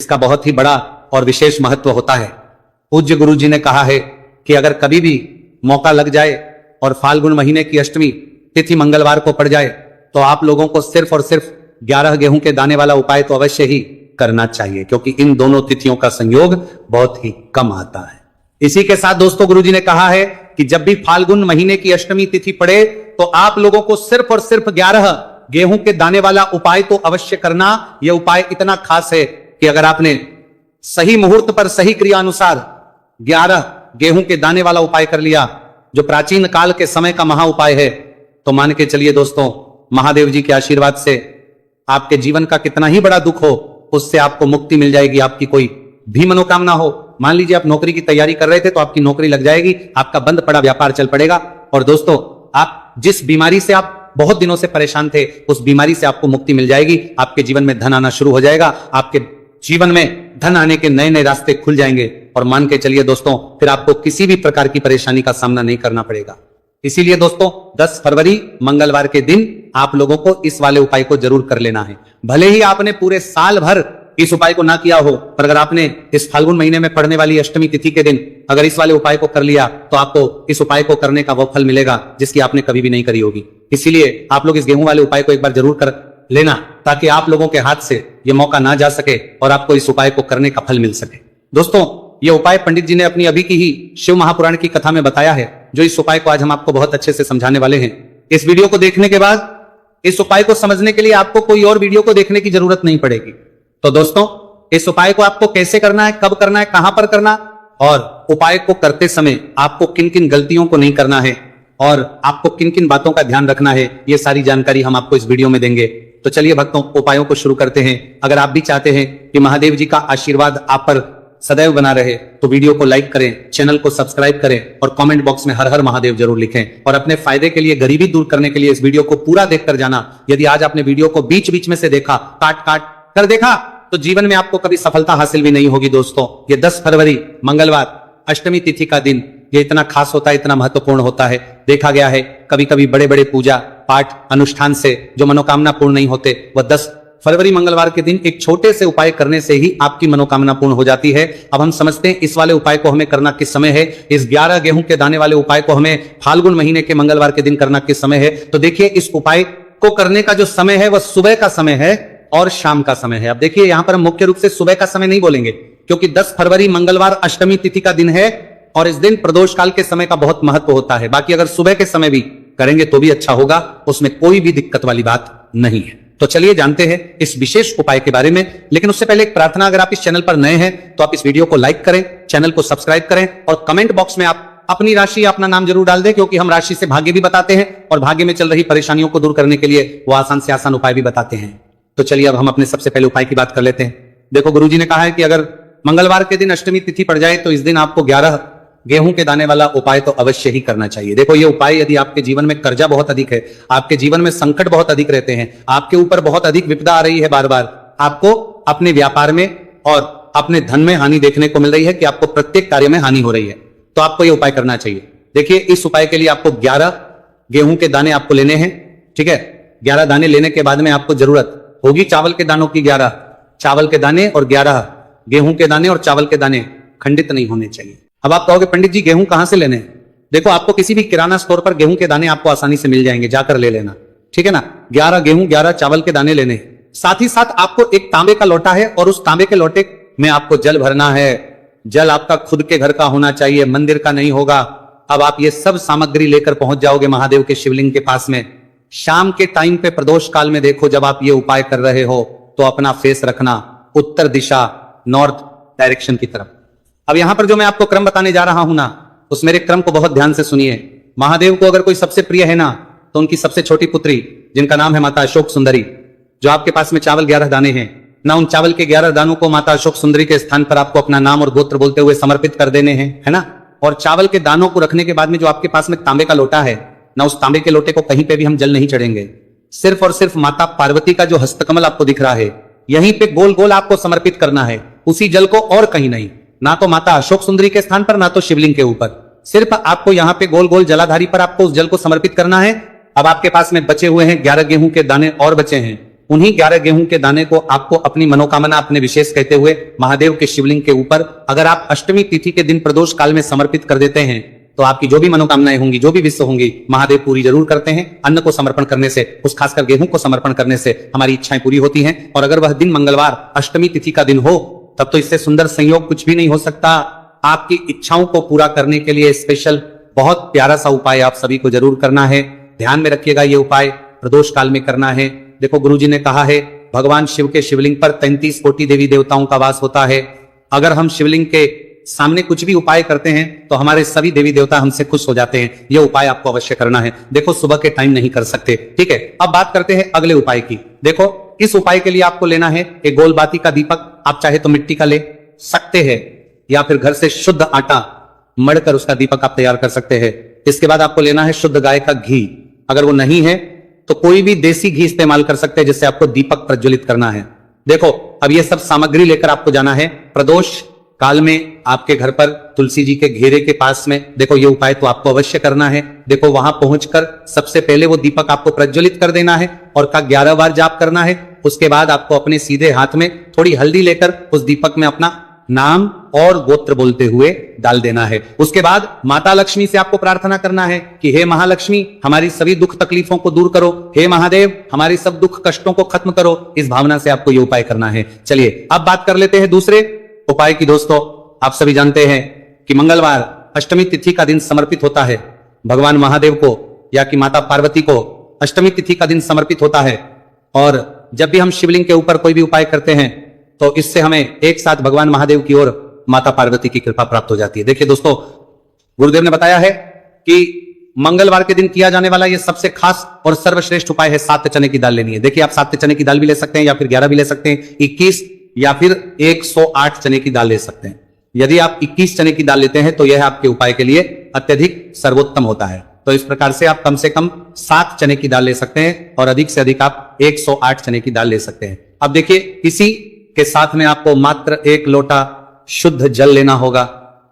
इसका बहुत ही बड़ा और विशेष महत्व होता है। पूज्य गुरु जी ने कहा है कि अगर कभी भी मौका लग जाए और फाल्गुन महीने की अष्टमी तिथि मंगलवार को पड़ जाए तो आप लोगों को सिर्फ और सिर्फ 11 गेहूं के दाने वाला उपाय तो अवश्य ही करना चाहिए, क्योंकि इन दोनों तिथियों का संयोग बहुत ही कम आता है। इसी के साथ दोस्तों गुरुजी ने कहा है कि जब भी फाल्गुन महीने की अष्टमी तिथि पड़े तो आप लोगों को सिर्फ और सिर्फ 11 गेहूं के दाने वाला उपाय तो अवश्य करना। यह उपाय इतना खास है कि अगर आपने सही मुहूर्त पर सही क्रिया अनुसार 11 गेहूं के दाने वाला उपाय कर लिया, जो प्राचीन काल के समय का महा उपाय है, तो मान के चलिए दोस्तों महादेव जी के आशीर्वाद से आपके जीवन का कितना ही बड़ा दुख हो उससे आपको मुक्ति मिल जाएगी। आपकी कोई भी मनोकामना हो, मान लीजिए आप नौकरी की तैयारी कर रहे थे तो आपकी नौकरी लग जाएगी, आपका बंद पड़ा व्यापार चल पड़ेगा। और दोस्तों आप जिस बीमारी से आप बहुत दिनों से परेशान थे उस बीमारी से आपको मुक्ति मिल जाएगी। आपके जीवन में धन आना शुरू हो जाएगा, आपके जीवन में धन आने के नए नए रास्ते खुल जाएंगे और मान के चलिए दोस्तों फिर आपको किसी भी प्रकार की परेशानी का सामना नहीं करना पड़ेगा। इसीलिए दोस्तों 10 फरवरी मंगलवार के दिन आप लोगों को इस वाले उपाय को जरूर कर लेना है। भले ही आपने पूरे साल भर इस उपाय को ना किया हो, पर अगर आपने इस फाल्गुन महीने में पड़ने वाली अष्टमी तिथि के दिन अगर इस वाले उपाय को कर लिया तो आपको इस उपाय को करने का वो फल मिलेगा जिसकी आपने कभी भी नहीं करी होगी। इसीलिए आप लोग इस गेहूं वाले उपाय को एक बार जरूर कर लेना ताकि आप लोगों के हाथ से यह मौका ना जा सके और आपको इस उपाय को करने का फल मिल सके। दोस्तों यह उपाय पंडित जी ने अपनी अभी की ही शिव महापुराण की कथा में बताया है, जो इस उपाय को आज हम आपको बहुत अच्छे से समझाने वाले हैं। इस वीडियो को देखने के बाद इस उपाय को समझने के लिए आपको कोई और वीडियो को देखने की जरूरत नहीं पड़ेगी। तो दोस्तों इस उपाय को आपको कैसे करना है, कब करना है, कहां पर करना और उपाय को करते समय आपको किन किन गलतियों को नहीं करना है और आपको किन किन बातों का ध्यान रखना है, ये सारी जानकारी हम आपको इस वीडियो में देंगे। तो चलिए भक्तों उपायों को शुरू करते हैं। अगर आप भी चाहते हैं कि महादेव जी का आशीर्वाद आप पर सदैव बना रहे तो वीडियो को लाइक करें, चैनल को सब्सक्राइब करें और कमेंट बॉक्स में हर हर महादेव जरूर लिखें। और अपने फायदे के लिए, गरीबी दूर करने के लिए इस वीडियो को पूरा देखकर जाना। यदि आज आपने वीडियो को बीच बीच में से देखा, काट काट कर देखा, तो जीवन में आपको कभी सफलता हासिल भी नहीं होगी। दोस्तों ये 10 फरवरी मंगलवार अष्टमी तिथि का दिन ये इतना खास होता है, इतना महत्वपूर्ण होता है। देखा गया है कभी कभी बड़े बड़े पूजा पाठ अनुष्ठान से जो मनोकामना पूर्ण नहीं होते, वह 10 फरवरी मंगलवार के दिन एक छोटे से उपाय करने से ही आपकी मनोकामना पूर्ण हो जाती है। अब हम समझते हैं इस वाले उपाय को हमें करना किस समय है। इस 11 गेहूं के दाने वाले उपाय को हमें फाल्गुन महीने के मंगलवार के दिन करना किस समय है। तो देखिए इस उपाय को करने का जो समय है वह सुबह का समय है और शाम का समय है। अब देखिए यहां पर हम मुख्य रूप से सुबह का समय नहीं बोलेंगे क्योंकि 10 फरवरी मंगलवार अष्टमी तिथि का दिन है और इस दिन प्रदोष काल के समय का बहुत महत्व होता है। बाकी अगर सुबह के समय भी करेंगे तो भी अच्छा होगा, उसमें कोई भी दिक्कत वाली बात नहीं है। तो चलिए जानते हैं इस विशेष उपाय के बारे में। लेकिन उससे पहले एक प्रार्थना, अगर आप इस चैनल पर नए हैं तो आप इस वीडियो को लाइक करें, चैनल को सब्सक्राइब करें और कमेंट बॉक्स में आप अपनी राशि, अपना नाम जरूर डाल दें, क्योंकि हम राशि से भाग्य भी बताते हैं और भाग्य में चल रही परेशानियों को दूर करने के लिए वो आसान से आसान उपाय भी बताते हैं। तो चलिए अब हम अपने सबसे पहले उपाय की बात कर लेते हैं। देखो गुरुजी ने कहा है कि अगर मंगलवार के दिन अष्टमी तिथि पड़ जाए तो इस दिन आपको 11 गेहूं के दाने वाला उपाय तो अवश्य ही करना चाहिए। देखो ये उपाय, यदि आपके जीवन में कर्जा बहुत अधिक है, आपके जीवन में संकट बहुत अधिक रहते हैं, आपके ऊपर बहुत अधिक विपदा आ रही है, बार बार आपको अपने व्यापार में और अपने धन में हानि देखने को मिल रही है कि आपको प्रत्येक कार्य में हानि हो रही है, तो आपको यह उपाय करना चाहिए। देखिए इस उपाय के लिए आपको 11 गेहूं के दाने आपको लेने हैं, ठीक है। 11 दाने लेने के बाद में आपको जरूरत होगी चावल के दानों की। 11 चावल के दाने और 11 गेहूं के दाने और चावल के दाने खंडित नहीं होने चाहिए। अब आप कहोगे पंडित जी गेहूं कहां से लेने हैं? देखो आपको किसी भी किराना स्टोर पर गेहूं के दाने आपको आसानी से मिल जाएंगे, जाकर ले लेना, ठीक है ना। 11 गेहूं 11 चावल के दाने लेने। साथ ही साथ आपको एक तांबे का लोटा है और उस तांबे के लोटे में आपको जल भरना है। जल आपका खुद के घर का होना चाहिए, मंदिर का नहीं होगा। अब आप ये सब सामग्री लेकर पहुंच जाओगे महादेव के शिवलिंग के पास में। शाम के टाइम पे प्रदोष काल में देखो, जब आप ये उपाय कर रहे हो तो अपना फेस रखना उत्तर दिशा, नॉर्थ डायरेक्शन की तरफ। अब यहां पर जो मैं आपको क्रम बताने जा रहा हूं ना, उस मेरे क्रम को बहुत ध्यान से सुनिए। महादेव को अगर कोई सबसे प्रिय है ना, तो उनकी सबसे छोटी पुत्री जिनका नाम है माता अशोक सुंदरी, जो आपके पास में चावल 11 दाने हैं ना, उन चावल के 11 दानों को माता अशोक सुंदरी के स्थान पर आपको अपना नाम और गोत्र बोलते हुए समर्पित कर देने हैं, है ना। और चावल के दानों को रखने के बाद में जो आपके पास में तांबे का लोटा है ना, उस तांबे के लोटे को कहीं पे भी हम जल नहीं चढ़ेंगे। सिर्फ और सिर्फ माता पार्वती का जो हस्तकमल आपको दिख रहा है, यहीं पे गोल गोल आपको समर्पित करना है, उसी जल को, और कहीं नहीं। ना तो माता अशोक सुंदरी के स्थान पर, ना तो शिवलिंग के ऊपर, सिर्फ आपको यहाँ पे गोल गोल जलाधारी पर आपको उस जल को समर्पित करना है। अब आपके पास में बचे हुए हैं 11 गेहूं के दाने और बचे हैं, उन्हीं 11 गेहूं के दाने को आपको अपनी मनोकामना अपने विशेष कहते हुए महादेव के शिवलिंग के ऊपर अगर आप अष्टमी तिथि के दिन प्रदोष काल में समर्पित कर देते हैं तो आपकी जो भी मनोकामनाएं होंगी, जो भी विश्व होंगी, महादेव पूरी जरूर करते हैं। अन्न को समर्पण करने से, उस खासकर गेहूं को समर्पण करने से हमारी इच्छाएं पूरी होती हैं। और अगर वह दिन मंगलवार अष्टमी तिथि का दिन हो तब तो इससे सुंदर संयोग कुछ भी नहीं हो सकता। आपकी इच्छाओं को पूरा करने के लिए स्पेशल बहुत प्यारा सा उपाय आप सभी को जरूर करना है। ध्यान में रखिएगा, ये उपाय प्रदोष काल में करना है। देखो, गुरुजी ने कहा है भगवान शिव के शिवलिंग पर 33 कोटि देवी देवताओं का वास होता है। अगर हम शिवलिंग के सामने कुछ भी उपाय करते हैं तो हमारे सभी देवी देवता हमसे खुश हो जाते हैं। यह उपाय आपको अवश्य करना है। देखो, सुबह के टाइम नहीं कर सकते, ठीक है। अब बात करते हैं अगले उपाय की। देखो, इस उपाय के लिए आपको लेना है एक गोल बाती का दीपक। आप चाहे तो मिट्टी का ले सकते हैं या फिर घर से शुद्ध आटा मढ़कर उसका दीपक आप तैयार कर सकते हैं। इसके बाद आपको लेना है शुद्ध गाय का घी। अगर वो नहीं है तो कोई भी देसी घी इस्तेमाल कर सकते हैं जिससे आपको दीपक प्रज्वलित करना है। देखो, अब ये सब सामग्री लेकर आपको जाना है प्रदोष काल में आपके घर पर तुलसी जी के घेरे के पास में। देखो, ये उपाय तो आपको अवश्य करना है। देखो, वहां पहुंचकर सबसे पहले वो दीपक आपको प्रज्वलित कर देना है और का 11 बार जाप करना है। उसके बाद आपको अपने सीधे हाथ में थोड़ी हल्दी लेकर उस दीपक में अपना नाम और गोत्र बोलते हुए डाल देना है। उसके बाद माता लक्ष्मी से आपको प्रार्थना करना है कि हे महालक्ष्मी, हमारी सभी दुख तकलीफों को दूर करो। हे महादेव, हमारी सब दुख कष्टों को खत्म करो। इस भावना से आपको यह उपाय करना है। चलिए अब बात कर लेते हैं दूसरे उपाय की। दोस्तों, आप सभी जानते हैं कि मंगलवार अष्टमी तिथि का दिन समर्पित होता है भगवान महादेव को या कि माता पार्वती को। अष्टमी तिथि का दिन समर्पित होता है और जब भी हम शिवलिंग के ऊपर कोई भी उपाय करते हैं तो इससे हमें एक साथ भगवान महादेव की ओर माता पार्वती की कृपा प्राप्त हो जाती है। देखिए दोस्तों, गुरुदेव ने बताया है कि मंगलवार के दिन किया जाने वाला यह सबसे खास और सर्वश्रेष्ठ उपाय है। 7 चने की दाल लेनी है। देखिए, आप 7 चने की दाल भी ले सकते हैं या फिर 11 भी ले सकते हैं, 21 या फिर 108 चने की दाल ले सकते हैं। यदि आप 21 चने की दाल लेते हैं तो यह आपके उपाय के लिए अत्यधिक सर्वोत्तम होता है। तो इस प्रकार से आप कम से कम 7 चने की दाल ले सकते हैं और अधिक से अधिक आप 108 चने की दाल ले सकते हैं। अब देखिए, इसी के साथ में आपको मात्र 1 लोटा शुद्ध जल लेना होगा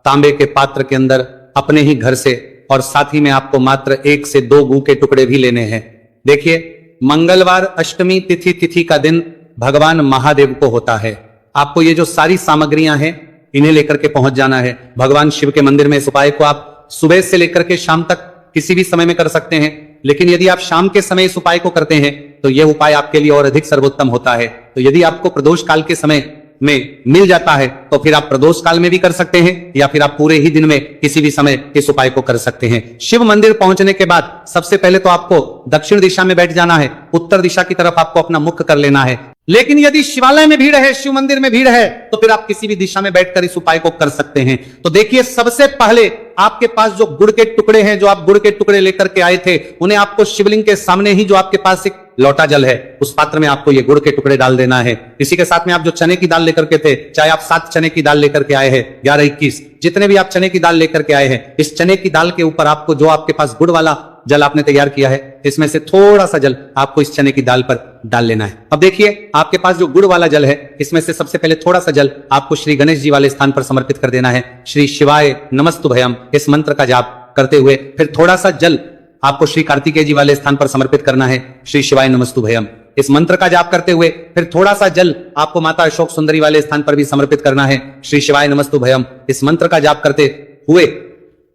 तांबे के पात्र के अंदर अपने ही घर से, और साथ ही में आपको मात्र 1 से 2 गू के टुकड़े भी लेने हैं। देखिए, मंगलवार अष्टमी तिथि का दिन भगवान महादेव को होता है। आपको ये जो सारी सामग्रियां हैं इन्हें लेकर के पहुंच जाना है भगवान शिव के मंदिर में। इस उपाय को आप सुबह से लेकर के शाम तक किसी भी समय में कर सकते हैं, लेकिन यदि आप शाम के समय इस उपाय को करते हैं तो यह उपाय आपके लिए और अधिक सर्वोत्तम होता है। तो यदि आपको प्रदोष काल के समय में मिल जाता है तो फिर आप प्रदोष काल में भी कर सकते हैं या फिर आप पूरे ही दिन में किसी भी समय इस उपाय को कर सकते हैं। शिव मंदिर पहुंचने के बाद सबसे पहले तो आपको दक्षिण दिशा में बैठ जाना है। उत्तर दिशा की तरफ आपको अपना मुख कर लेना है। लेकिन यदि शिवालय में भीड़ है, शिव मंदिर में भीड़ है, तो फिर आप किसी भी दिशा में बैठकर इस उपाय को कर सकते हैं। तो देखिए, सबसे पहले आपके पास जो गुड़ के टुकड़े हैं, जो आप गुड़ के टुकड़े लेकर के आए थे, उन्हें आपको शिवलिंग के सामने ही जो आपके पास एक लोटा जल है उस पात्र में आपको ये गुड़ के टुकड़े डाल देना है। इसी के साथ में आप जो चने की दाल लेकर के थे, चाहे आप 7 चने की दाल लेकर के आए हैं, 11, 21, जितने भी आप चने की दाल लेकर के आए हैं, इस चने की दाल के ऊपर आपको जो आपके पास गुड़ वाला जल आपने तैयार किया है, इसमें से थोड़ा सा जल आपको इस चने की दाल पर डाल लेना है। अब देखिए, आपके पास जो गुड़ वाला जल है, इसमें से सबसे पहले थोड़ा सा जल आपको श्री गणेश जी वाले स्थान पर समर्पित कर देना है। श्री शिवाय नमस्तुभयम इस मंत्र का जाप करते हुए फिर थोड़ा सा जल आपको श्री कार्तिकेय जी वाले स्थान पर समर्पित करना है। श्री शिवाय नमस्तुभयम इस मंत्र का जाप करते हुए फिर थोड़ा सा जल आपको माता अशोक सुंदरी वाले स्थान पर भी समर्पित करना है। श्री शिवाय नमस्तुभयम इस मंत्र का जाप करते हुए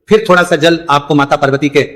फिर थोड़ा सा जल आपको माता पार्वती के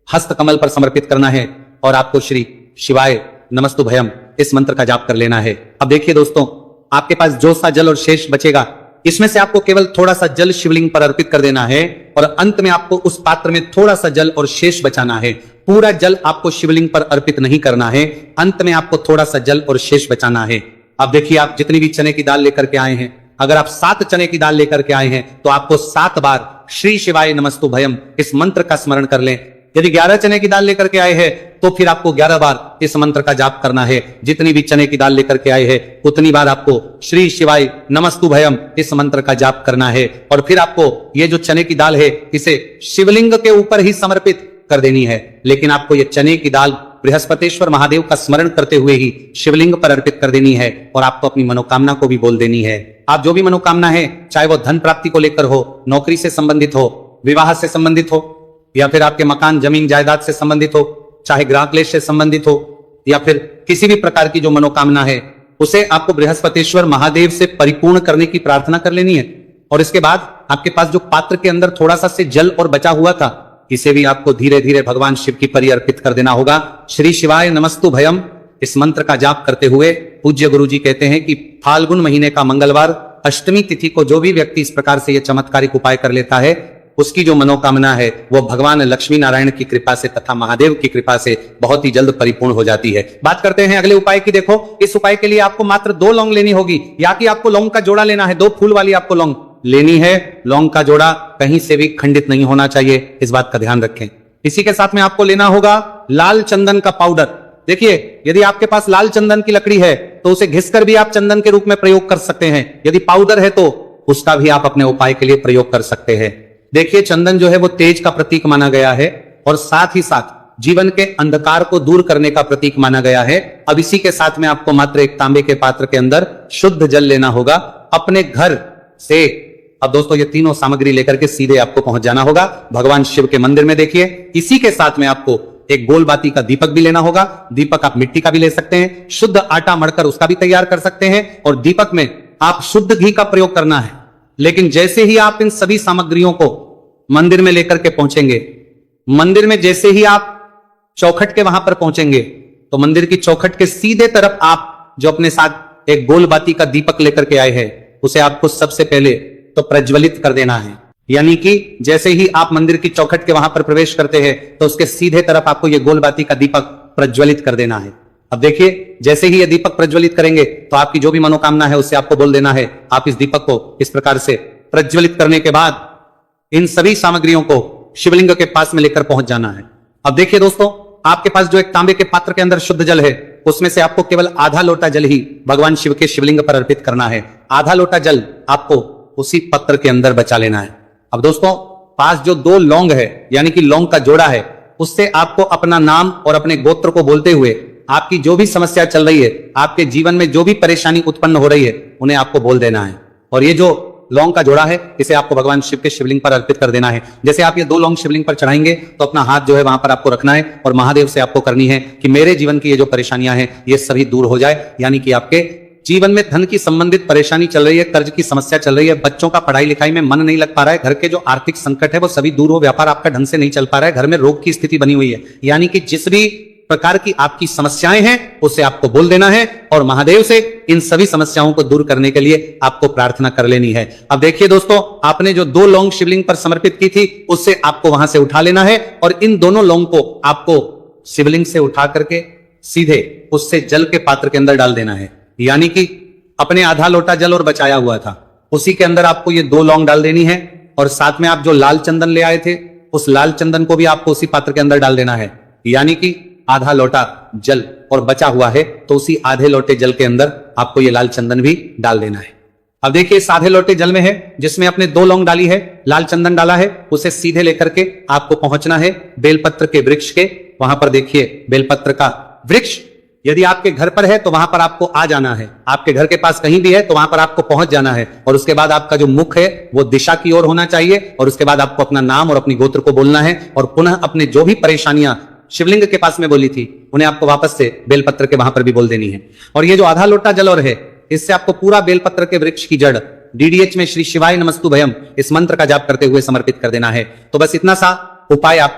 हस्त कमल पर समर्पित करना है और आपको श्री शिवाय नमस्तुभयम इस मंत्र का जाप कर लेना है। अब देखिए दोस्तों, आपके पास जो सा जल और शेष बचेगा, इसमें से आपको केवल थोड़ा सा जल शिवलिंग पर अर्पित कर देना है और अंत में आपको उस पात्र में थोड़ा सा जल और शेष बचाना है। पूरा जल आपको शिवलिंग पर अर्पित नहीं करना है, अंत में आपको थोड़ा सा जल और शेष बचाना है। अब देखिए, आप जितनी भी चने की दाल लेकर के आए हैं, अगर आप 7 चने की दाल लेकर के आए हैं तो आपको 7 बार श्री शिवाय नमस्तुभयम इस मंत्र का स्मरण कर लें। यदि 11 चने की दाल लेकर के आए हैं तो फिर आपको 11 बार इस मंत्र का जाप करना है। जितनी भी चने की दाल लेकर के आए हैं उतनी बार आपको श्री शिवाय नमस्तुभयम इस मंत्र का जाप करना है और फिर आपको ये जो चने की दाल है इसे शिवलिंग के ऊपर ही समर्पित कर देनी है। लेकिन आपको ये चने की दाल बृहस्पतिश्वर महादेव का स्मरण करते हुए ही शिवलिंग पर अर्पित कर देनी है और आपको अपनी मनोकामना को भी बोल देनी है। आप जो भी मनोकामना है, चाहे वो धन प्राप्ति को लेकर हो, नौकरी से संबंधित हो, विवाह से संबंधित हो, या फिर आपके मकान जमीन जायदाद से संबंधित हो, चाहे ग्राह क्लेश से संबंधित हो, या फिर किसी भी प्रकार की जो मनोकामना है उसे आपको बृहस्पतिश्वर महादेव से परिपूर्ण करने की प्रार्थना कर लेनी है। और इसके बाद आपके पास जो पात्र के अंदर थोड़ा सा से जल और बचा हुआ था, इसे भी आपको धीरे धीरे भगवान शिव की परी अर्पित कर देना होगा। श्री शिवाय नमस्तु भयम इस मंत्र का जाप करते हुए पूज्य गुरु जी कहते हैं कि फाल्गुन महीने का मंगलवार अष्टमी तिथि को जो भी व्यक्ति इस प्रकार से यह चमत्कारिक उपाय कर लेता है, उसकी जो मनोकामना है वो भगवान लक्ष्मी नारायण की कृपा से तथा महादेव की कृपा से बहुत ही जल्द परिपूर्ण हो जाती है। बात करते हैं अगले उपाय की। देखो, इस उपाय के लिए आपको मात्र 2 लौंग लेनी होगी, या कि आपको लौंग का जोड़ा लेना है। 2 फूल वाली आपको लौंग लेनी है। लौंग का जोड़ा कहीं से भी खंडित नहीं होना चाहिए, इस बात का ध्यान रखें। इसी के साथ में आपको लेना होगा लाल चंदन का पाउडर। देखिए, यदि आपके पास लाल चंदन की लकड़ी है तो उसे घिसकर भी आप चंदन के रूप में प्रयोग कर सकते हैं। यदि पाउडर है तो उसका भी आप अपने उपाय के लिए प्रयोग कर सकते हैं। देखिए, चंदन जो है वो तेज का प्रतीक माना गया है और साथ ही साथ जीवन के अंधकार को दूर करने का प्रतीक माना गया है। अब इसी के साथ में आपको मात्र एक तांबे के पात्र के अंदर शुद्ध जल लेना होगा अपने घर से। अब दोस्तों, ये तीनों सामग्री लेकर के सीधे आपको पहुंच जाना होगा भगवान शिव के मंदिर में। देखिए, इसी के साथ में आपको एक गोल बाती का दीपक भी लेना होगा। दीपक आप मिट्टी का भी ले सकते हैं, शुद्ध आटा मढ़कर उसका भी तैयार कर सकते हैं, और दीपक में आप शुद्ध घी का प्रयोग करना है। लेकिन जैसे ही आप इन सभी सामग्रियों को मंदिर में लेकर के पहुंचेंगे, मंदिर में जैसे ही आप चौखट के वहां पर पहुंचेंगे, तो मंदिर की चौखट के सीधे तरफ आप जो अपने साथ एक गोल बाती का दीपक लेकर के आए हैं, उसे आपको सबसे पहले तो प्रज्वलित कर देना है। यानी कि जैसे ही आप मंदिर की चौखट के वहां पर प्रवेश करते हैं तो उसके सीधे तरफ आपको यह गोल बाती का दीपक प्रज्वलित कर देना है। अब देखिए, जैसे ही यह दीपक प्रज्वलित करेंगे तो आपकी जो भी मनोकामना है उससे आपको बोल देना है। आप इस दीपक को इस प्रकार से प्रज्वलित करने के बाद इन सभी सामग्रियों को शिवलिंग के पास में लेकर पहुंच जाना है। अब देखिए दोस्तों, आपके पास जो एक तांबे के पात्र के अंदर शुद्ध जल है, उसमें से आपको केवल आधा लोटा जल ही भगवान शिव के शिवलिंग पर अर्पित करना है। आधा लोटा जल आपको उसी पत्र के अंदर बचा लेना है। अब दोस्तों, पास जो 2 लौंग है यानी कि लौंग का जोड़ा है, उससे आपको अपना नाम और अपने गोत्र को बोलते हुए आपकी जो भी समस्या चल रही है, आपके जीवन में जो भी परेशानी उत्पन्न हो रही है, उन्हें आपको बोल देना है। और ये जो लौंग का जोड़ा है, इसे आपको भगवान शिव के शिवलिंग पर अर्पित कर देना है। जैसे आप ये 2 लौंग शिवलिंग पर चढ़ाएंगे तो अपना हाथ जो है वहां पर आपको रखना है और महादेव से आपको करनी है कि मेरे जीवन की ये जो परेशानियां हैं ये सभी दूर हो जाए। यानी कि आपके जीवन में धन की संबंधित परेशानी चल रही है, कर्ज की समस्या चल रही है, बच्चों का पढ़ाई लिखाई में मन नहीं लग पा रहा है, घर के जो आर्थिक संकट है वो सभी दूर हो, व्यापार आपका ढंग से नहीं चल पा रहा है, घर में रोग की स्थिति बनी हुई है। यानी कि जिस भी प्रकार की आपकी समस्याएं हैं उसे आपको बोल देना है और महादेव से इन सभी समस्याओं को दूर करने के लिए आपको प्रार्थना कर लेनी है। अब देखिए दोस्तों, आपने जो 2 लौंग शिवलिंग पर समर्पित की थी उससे आपको वहां से उठा लेना है और इन दोनों लौंग को आपको शिवलिंग से उठा करके सीधे उससे जल के पात्र के अंदर डाल देना है। यानी कि अपने आधा लोटा जल और बचाया हुआ था उसी के अंदर आपको ये 2 लौंग डाल देनी है, और साथ में आप जो लाल चंदन ले आए थे उस लाल चंदन को भी आपको उसी पात्र के अंदर डाल देना है। यानी कि आधा लोटा जल और बचा हुआ है तो उसी आधे लोटे जल के अंदर आपको ये लाल चंदन भी डाल देना है। अब देखिए, इस आधे लोटे जल में है जिसमें आपने 2 लौंग डाली है, लाल चंदन डाला है, उसे सीधे लेकर के आपको पहुंचना है बेलपत्र के वृक्ष के। वहां पर देखिए बेलपत्र का वृक्ष यदि आपके घर पर है तो वहां पर आपको आ जाना है, आपके घर के पास कहीं भी है तो वहां पर आपको पहुंच जाना है। और उसके बाद आपका जो मुख है वो दिशा की ओर होना चाहिए, और उसके बाद आपको अपना नाम और अपनी गोत्र को बोलना है, और पुनः अपने जो भी परेशानियां शिवलिंग के पास में बोली थी उन्हें आपको वापस से बेलपत्र के वहां पर भी बोल देनी है। और ये जो आधा लोटा जल और है, इससे आपको पूरा बेलपत्र के वृक्ष की जड़ DDH में श्री शिवाय नमस्तु भयम इस मंत्र का जाप करते हुए समर्पित कर देना है। तो बस इतना सा उपाय आप